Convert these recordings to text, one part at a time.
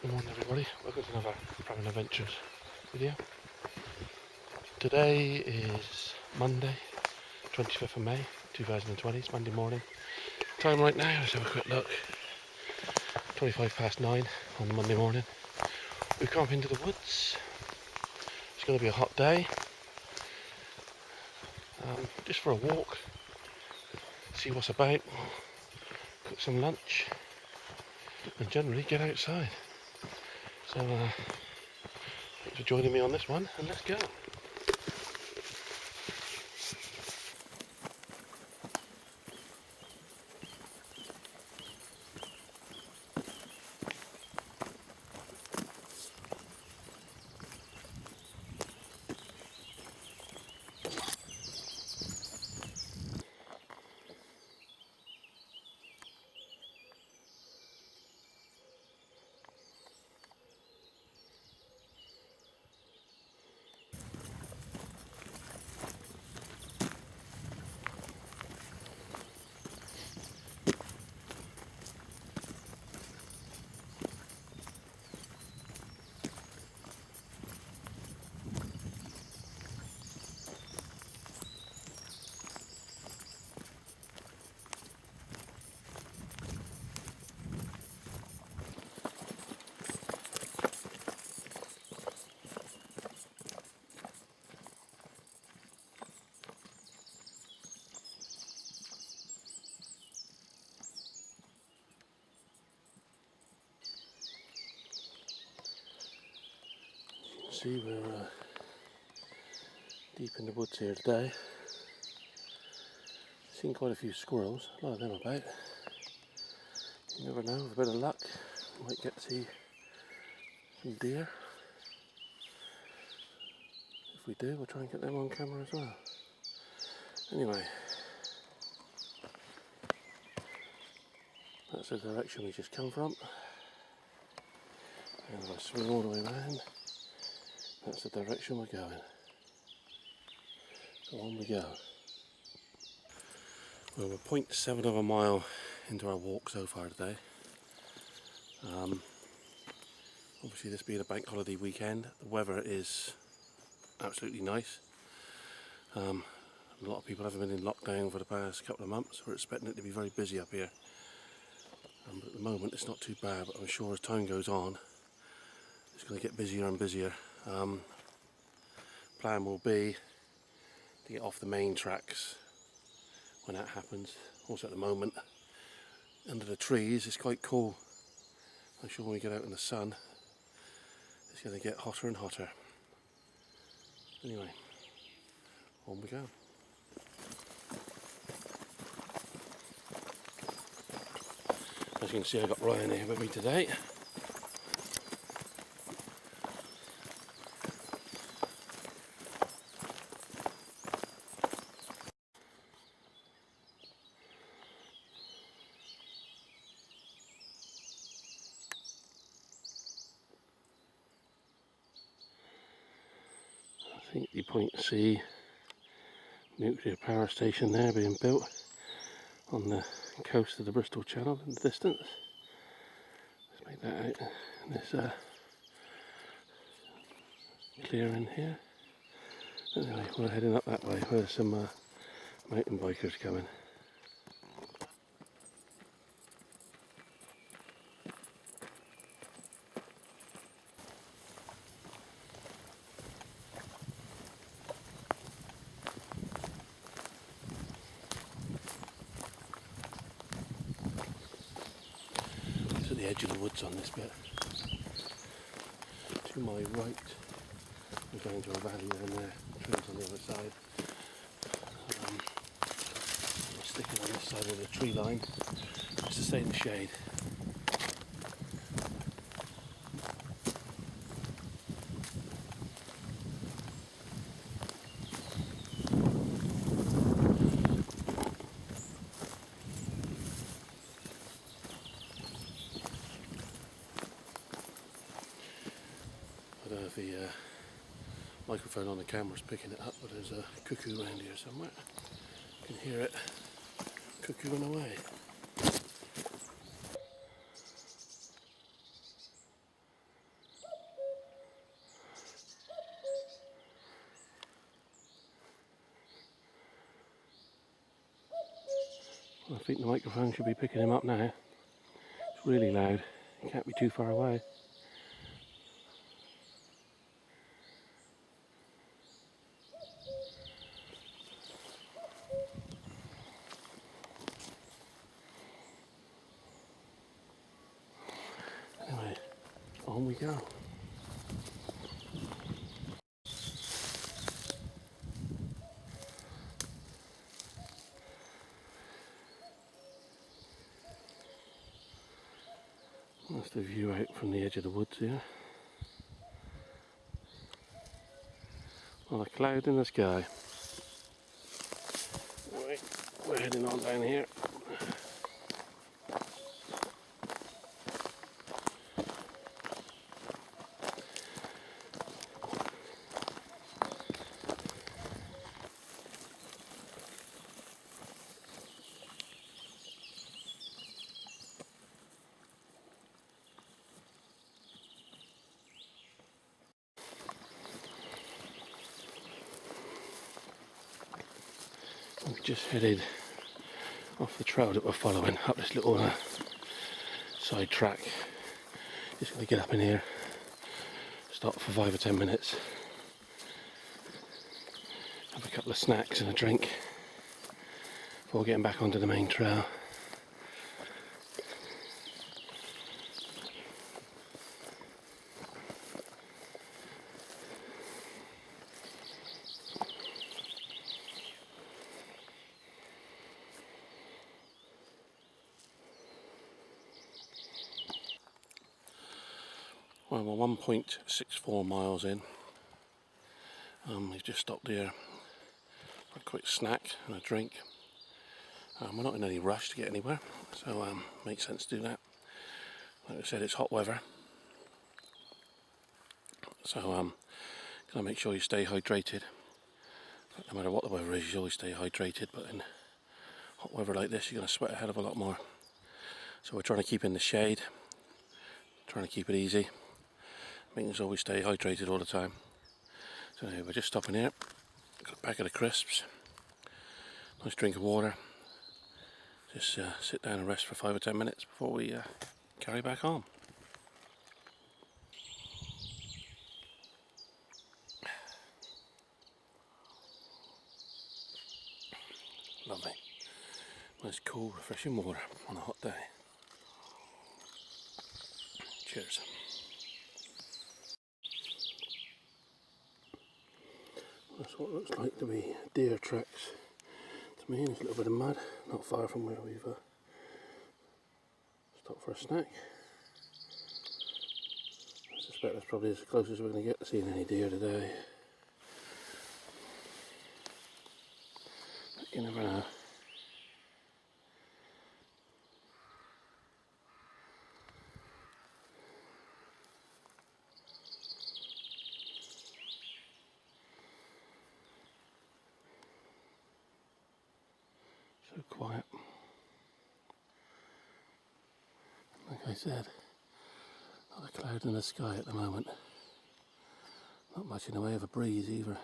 Good morning everybody, welcome to another Travelling Adventures video. Today is Monday, 25th of May 2020, it's Monday morning. Time right now, let's have a quick look, 25 past 9 on Monday morning. We've come up into the woods, it's going to be a hot day, just for a walk, see what's about, cook some lunch and generally get outside. So thanks for joining me on this one, and let's go. See, we're deep in the woods here today. Seen quite a few squirrels, a lot of them about. You never know, with a bit of luck, we might get to see some deer. If we do, we'll try and get them on camera as well. Anyway, that's the direction we just come from. And if I swing all the way around, that's the direction we're going. So on we go. Well, we're 0.7 of a mile into our walk so far today. Obviously this being a bank holiday weekend, the weather is absolutely nice. A lot of people haven't been in lockdown for the past couple of months. We're expecting it to be very busy up here. But at the moment it's not too bad, but I'm sure as time goes on it's going to get busier and busier. Plan will be to get off the main tracks when that happens. Also at the moment, under the trees, it's quite cool. I'm sure when we get out in the sun, it's going to get hotter and hotter. Anyway, on we go. As you can see, I've got Ryan here with me today. I think the Point C nuclear power station there being built on the coast of the Bristol Channel in the distance. Let's make that out. This clearing here. Anyway, we're heading up that way where there's some mountain bikers coming. It's at the edge of the woods on this bit. To my right, we're going to a valley down there, trees on the other side. We're sticking on this side of the tree line just to stay in the shade. I don't know if the microphone on the camera's picking it up, but there's a cuckoo around here somewhere. You can hear it cuckooing away. I think the microphone should be picking him up now. It's really loud. He can't be too far away. Anyway, on we go. That's the view out from the edge of the woods here. Well, a cloud in the sky. Right, we're heading on down here. We've just headed off the trail that we're following, up this little side track. Just going to get up in here, stop for 5 or 10 minutes, have a couple of snacks and a drink before getting back onto the main trail. Well, we're 1.64 miles in. We've just stopped here for a quick snack and a drink. We're not in any rush to get anywhere, so makes sense to do that. Like I said, it's hot weather, so gotta make sure you stay hydrated. No matter what the weather is, you always stay hydrated, but in hot weather like this, you're gonna sweat a hell of a lot more. So we're trying to keep in the shade, trying to keep it easy. Making sure we stay hydrated all the time. So anyway, we're just stopping here. Got a packet of crisps, nice drink of water. Just sit down and rest for 5 or 10 minutes before we carry back on. Lovely. Nice cool, refreshing water on a hot day. Cheers. That's what it looks like to be deer tracks to me. There's a little bit of mud, not far from where we've stopped for a snack. I suspect that's probably as close as we're going to get to seeing any deer today. But you never know. So quiet. Like I said, not a cloud in the sky at the moment. Not much in the way of a breeze either.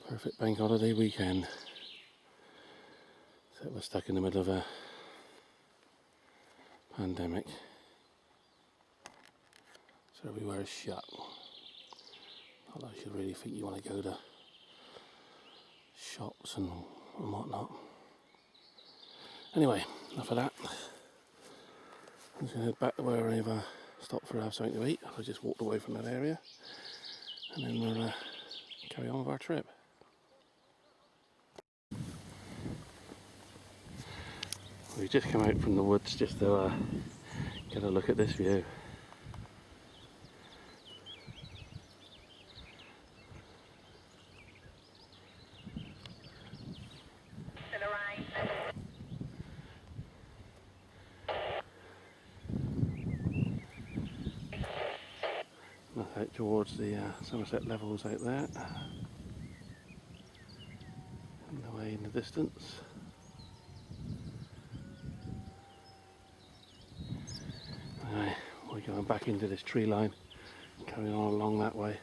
Perfect bank holiday weekend. Except we're stuck in the middle of a pandemic. So everywhere is shut. Not that I should really think you want to go to shops and whatnot. Anyway, enough of that. I'm just going to head back to where I've stopped for have something to eat. I just walked away from that area, and then we'll carry on with our trip. We've just come out from the woods just to get a look at this view. Out towards the Somerset Levels out there, and away in the distance. Anyway, we're going back into this tree line and carrying on along that way.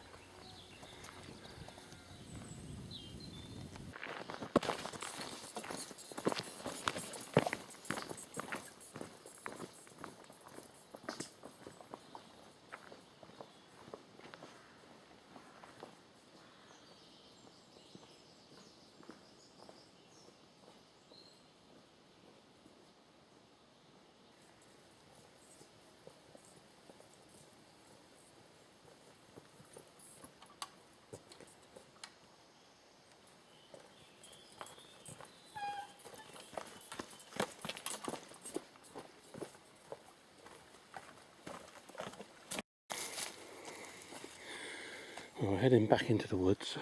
Well, we're heading back into the woods,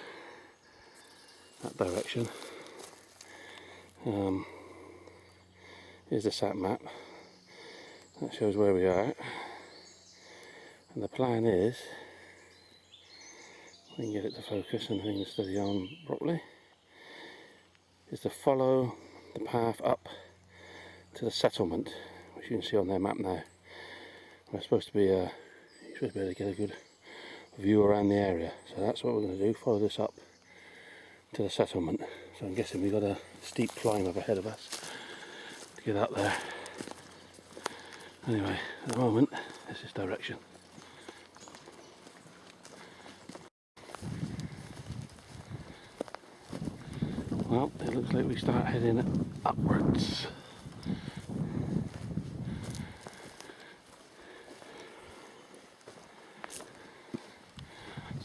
that direction. Here's the sat map that shows where we are, and the plan is, we can get it to focus and things steady on properly, is to follow the path up to the settlement, which you can see on their map now. We're supposed to be you're supposed to be able to get a good view around the area, so that's what we're going to do, follow this up to the settlement. So I'm guessing we've got a steep climb up ahead of us to get up there. Anyway, at the moment, this is direction. Well, it looks like we start heading upwards.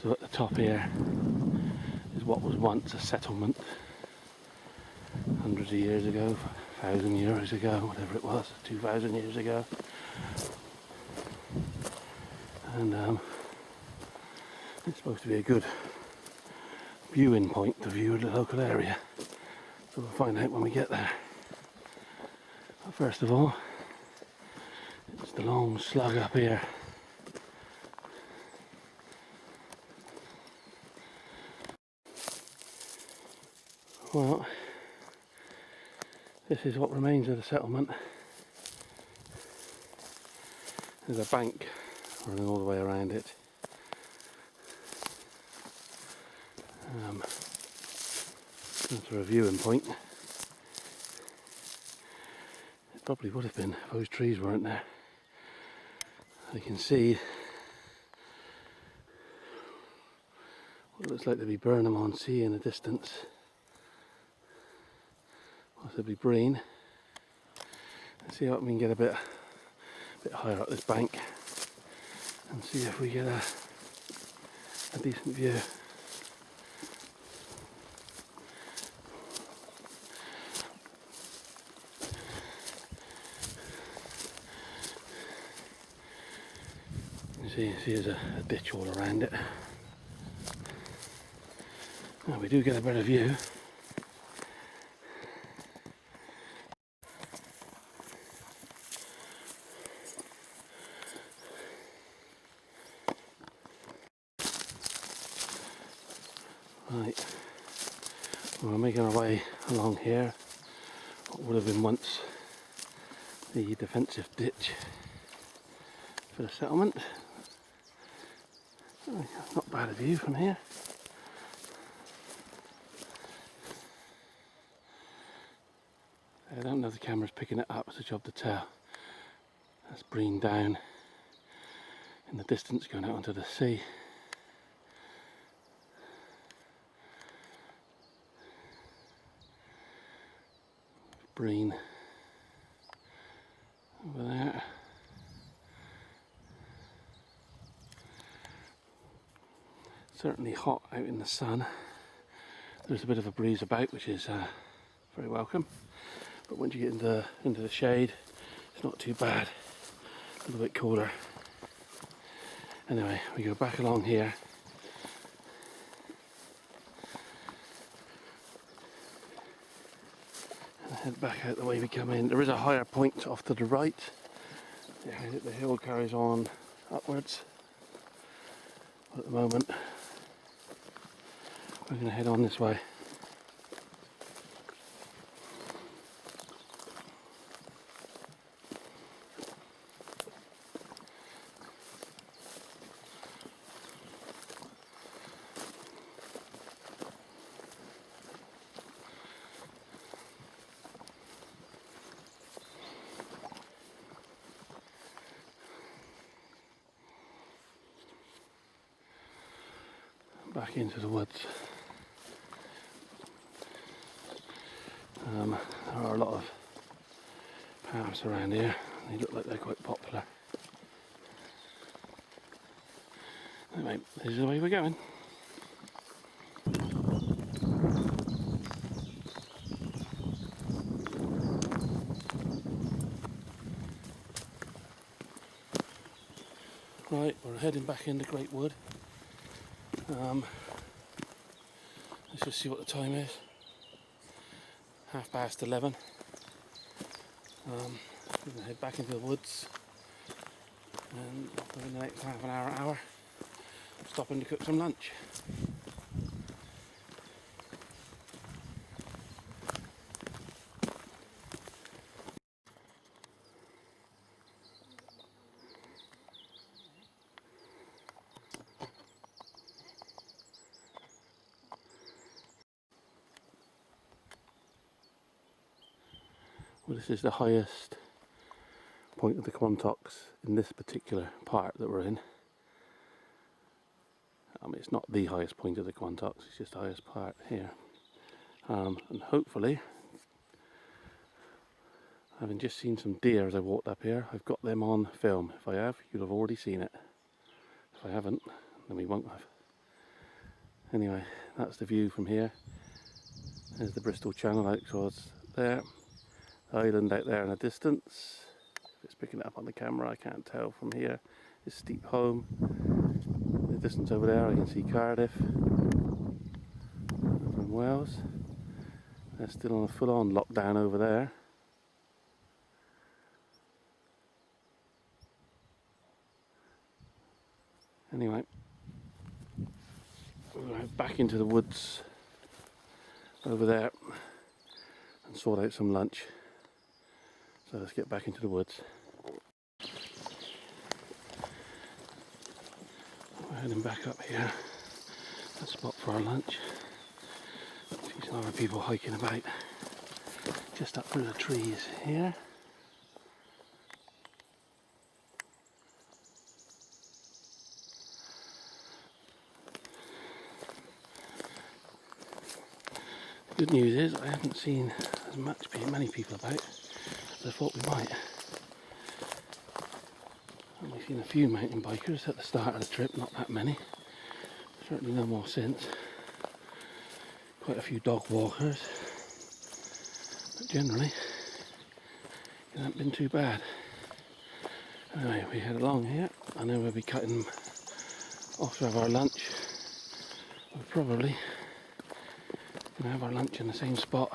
So at the top here is what was once a settlement, hundreds of years ago, 1,000 years ago, whatever it was, 2,000 years ago. And it's supposed to be a good viewing point to view the local area. So we'll find out when we get there. But first of all, it's the long slug up here. Well, this is what remains of the settlement. There's a bank running all the way around it. That's a viewing point. It probably would have been if those trees weren't there. You can see what looks like to be Burnham on Sea in the distance. Possibly Breen. Let's see if we can get a bit higher up this bank and see if we get a decent view. You see there's a ditch all around it. Now we do get a better view. Right, we're making our way along here, what would have been once the defensive ditch for the settlement. Not bad a view from here. I don't know if the camera's picking it up, it's a job to tell. That's Breen down in the distance going out onto the sea. Breen over there. Certainly hot out in the sun. There's a bit of a breeze about, which is very welcome. But once you get into the shade, it's not too bad. A little bit cooler. Anyway, we go back along here. And head back out the way we come in. There is a higher point off to the right. The hill carries on upwards. But at the moment, we're going to head on this way. Back into the woods. There are a lot of paths around here. They look like they're quite popular. Anyway, this is the way we're going. Right, we're heading back into Great Wood. Let's just see what the time is. 11:30. We're going to head back into the woods, and within the next half an hour, stopping to cook some lunch. Well, this is the highest point of the Quantocks in this particular part that we're in. It's not the highest point of the Quantocks, it's just the highest part here. And hopefully, having just seen some deer as I walked up here, I've got them on film. If I have, you'll have already seen it. If I haven't, then we won't have. Anyway, that's the view from here. There's the Bristol Channel out towards there. The island out there in the distance. If it's picking it up on the camera, I can't tell from here. It's Steep Home. In the distance over there, I can see Cardiff. Over in Wales. They're still on a full-on lockdown over there. Anyway, we're going to head back into the woods over there and sort out some lunch. So let's get back into the woods. We're heading back up here, a spot for our lunch. See some other people hiking about just up through the trees here. The good news is I haven't seen as many people about as I thought we might. I've only seen a few mountain bikers at the start of the trip, not that many. Certainly no more since. Quite a few dog walkers. But generally, it hasn't been too bad. Anyway, we head along here. I know we'll be cutting off to have our lunch. We're probably going to have our lunch in the same spot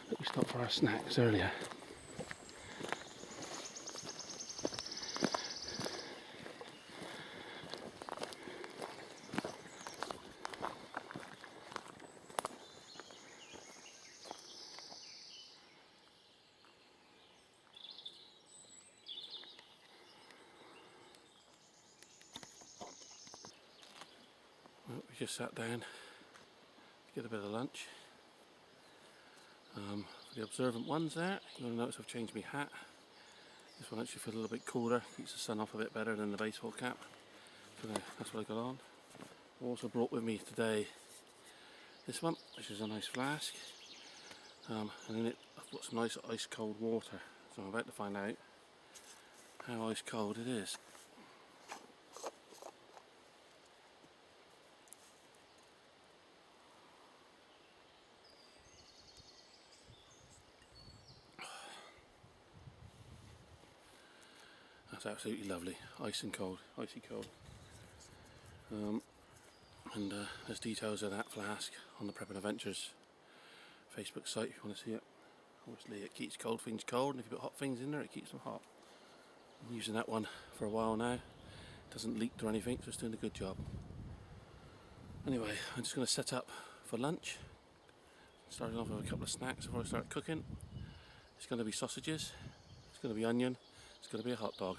that we stopped for our snacks earlier. Well, we just sat down to get a bit of lunch. For the observant ones there, you're going to notice I've changed my hat. This one actually feels a little bit cooler, keeps the sun off a bit better than the baseball cap. So that's what I got on. I also brought with me today this one, which is a nice flask. And in it I've got some nice ice cold water. So I'm about to find out how ice cold it is. That's absolutely lovely, ice and cold, icy cold. There's details of that flask on the Prepping Adventures Facebook site if you want to see it. Obviously it keeps cold things cold, and if you put hot things in there it keeps them hot. I'm using that one for a while now. It doesn't leak or anything, so it's doing a good job. Anyway, I'm just going to set up for lunch. Starting off with a couple of snacks before I start cooking. It's going to be sausages, it's going to be onion, it's going to be a hot dog.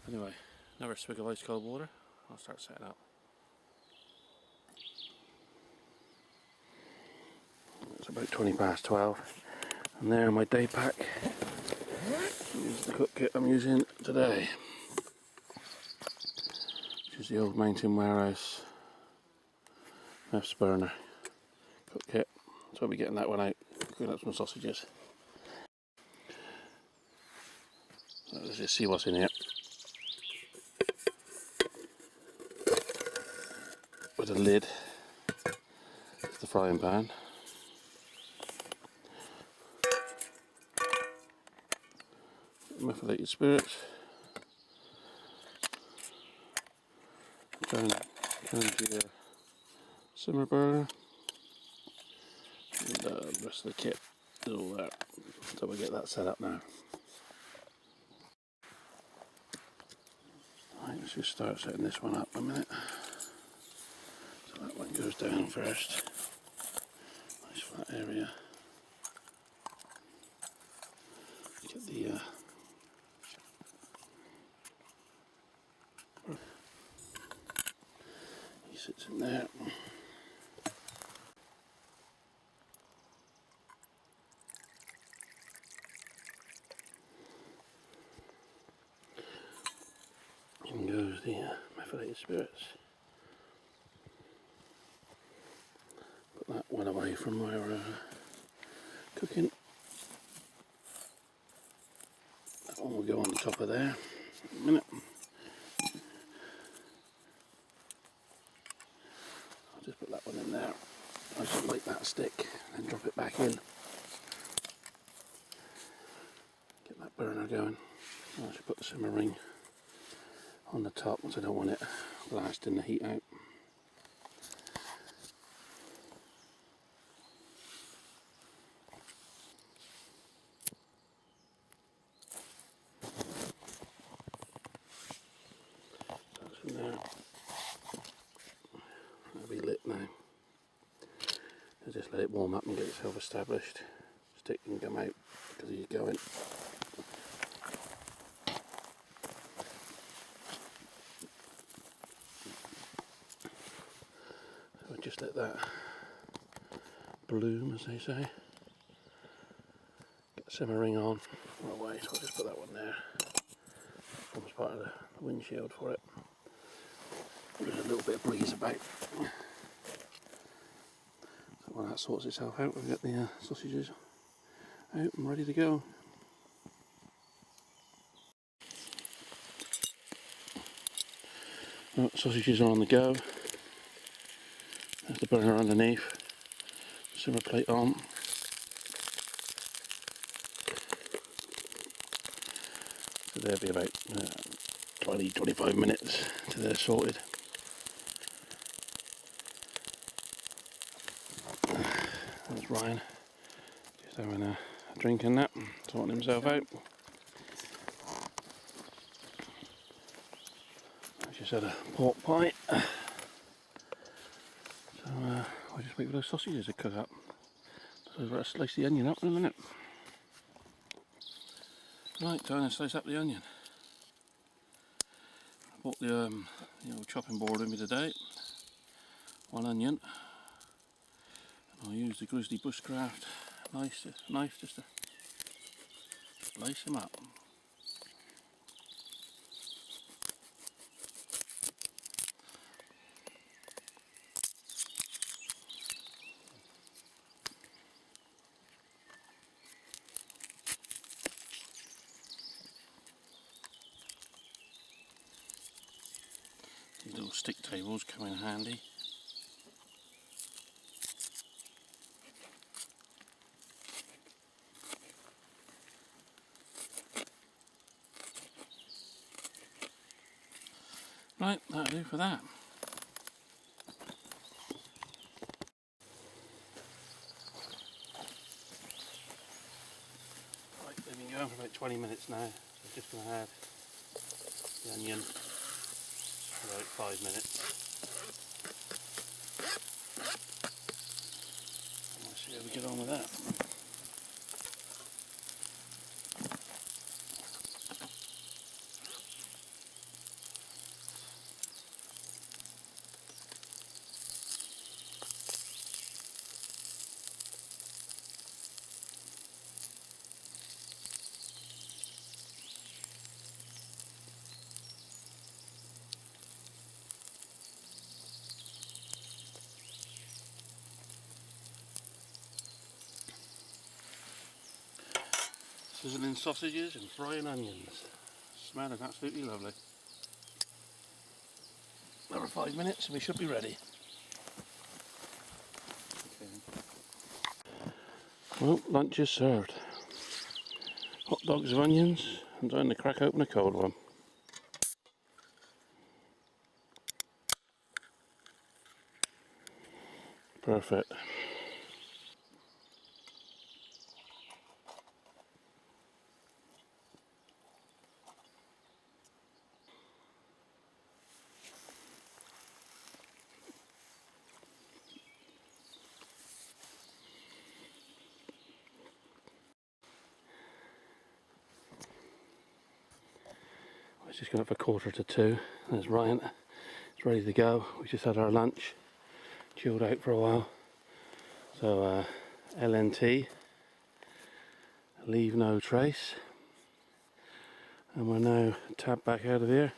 Anyway, another swig of ice cold water. I'll start setting up. It's about 12:20, and there my day pack. Here's the cook kit I'm using today. Which is the old Mountain Warehouse Mef's burner cook kit. So I'll be getting that one out, cooking up some sausages. So let's just see what's in here. With a lid, it's the frying pan. Methylated spirits. Turn and your simmer burner, and the rest of the kit is all there. So we'll get that set up now. Right, let's just start setting this one up a minute. So that one goes down first. Nice flat area. Get the he sits in there. In goes the methylated spirits. Put that one away from our cooking. That one will go on the top of there in a minute. I'll just put that one in there. I just like that stick and drop it back in. Get that burner going. I should put the simmer ring on the top because I don't want it blasting the heat out. That's in there. That'll be lit now. I'll just let it warm up and get itself established. Stick can come out because he's going. So just let that bloom, as they say. Get the simmer ring on right away, so I'll just put that one there. That forms part of the windshield for it. There's a little bit of breeze about. So when that sorts itself out, we'll get the sausages out and ready to go. Right, sausages are on the go. There's the burner underneath, simmer plate on. So there'll be about 20-25 minutes till they're sorted. There's Ryan, just having a drink and that, sorting himself out. I just had a pork pie. So I'll just wait for those sausages to cook up. So I'll slice the onion up in a minute. Right, time to slice up the onion. I bought the old chopping board with me today. One onion. And I'll use the Grizzly Bushcraft knife just to slice them up. These little stick tables come in handy. Right, that'll do for that. Right, they've been going for about 20 minutes now, so I'm just going to add the onion for about 5 minutes. And we'll see how we get on with that. Sizzling sausages and frying onions. Smelling absolutely lovely. Another 5 minutes and we should be ready. Well, lunch is served. Hot dogs of onions, and time to crack open a cold one. Perfect. It's just gone up for 1:45. There's Ryan. It's ready to go. We just had our lunch, chilled out for a while. So LNT, leave no trace. And we're now tabbed back out of here,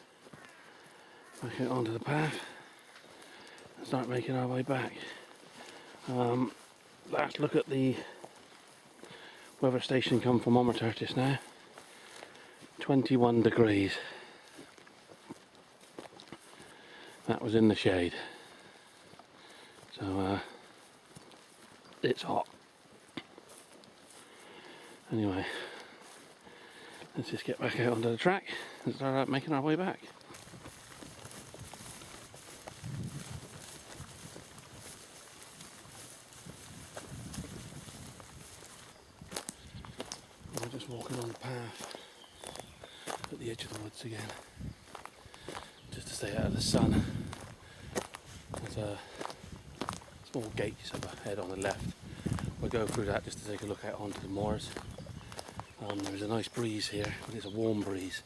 back out onto the path, and start making our way back. Last look at the weather station come thermometer just now. 21 degrees. That was in the shade. So it's hot. Anyway, let's just get back out onto the track and start making our way back. We're just walking on the path at the edge of the woods again, just to stay out of the sun. There's a small gate just overhead on the left. We'll go through that just to take a look out onto the moors. There's a nice breeze here, but it's a warm breeze.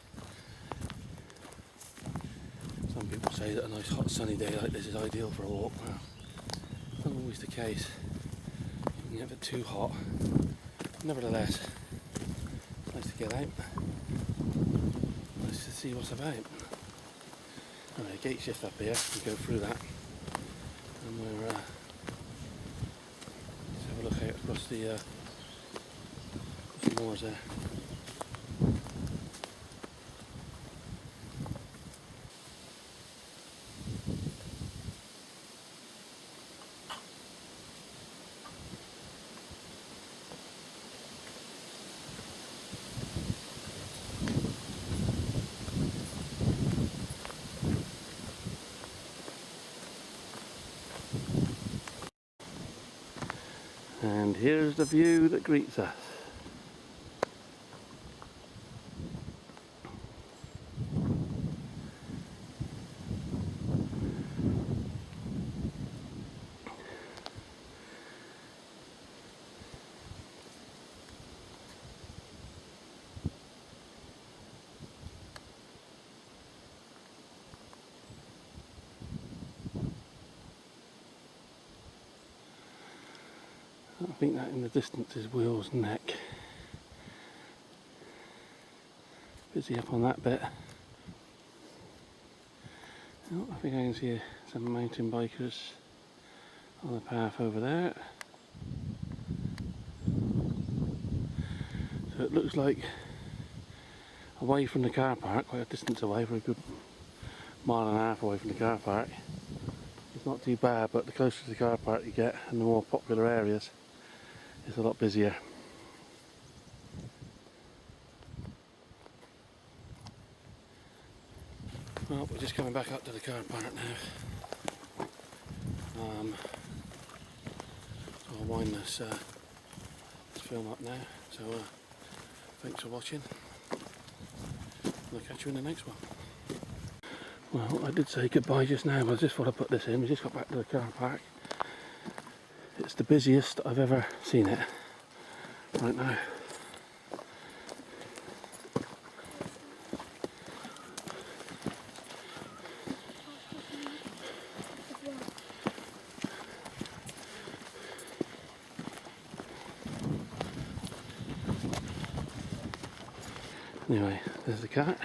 Some people say that a nice hot sunny day like this is ideal for a walk. Well, not always the case. You can get a bit too hot. Nevertheless, it's nice to get out. Nice to see what's about. Anyway, gate's just up here. We go through that, and we're let's have a look out across the moors there. And here's the view that greets us. I think that in the distance is Will's Neck. Busy up on that bit. Oh, I think I can see some mountain bikers on the path over there. So it looks like away from the car park, quite a distance away, for a good mile and a half away from the car park. It's not too bad, but the closer to the car park you get and the more popular areas, it's a lot busier. Well, we're just coming back up to the car park now. So I'll wind this film up now. So thanks for watching. I'll catch you in the next one. Well, I did say goodbye just now, but I just thought I'd put this in. We just got back to the car park. It's the busiest I've ever seen it right now. Anyway, there's the cat.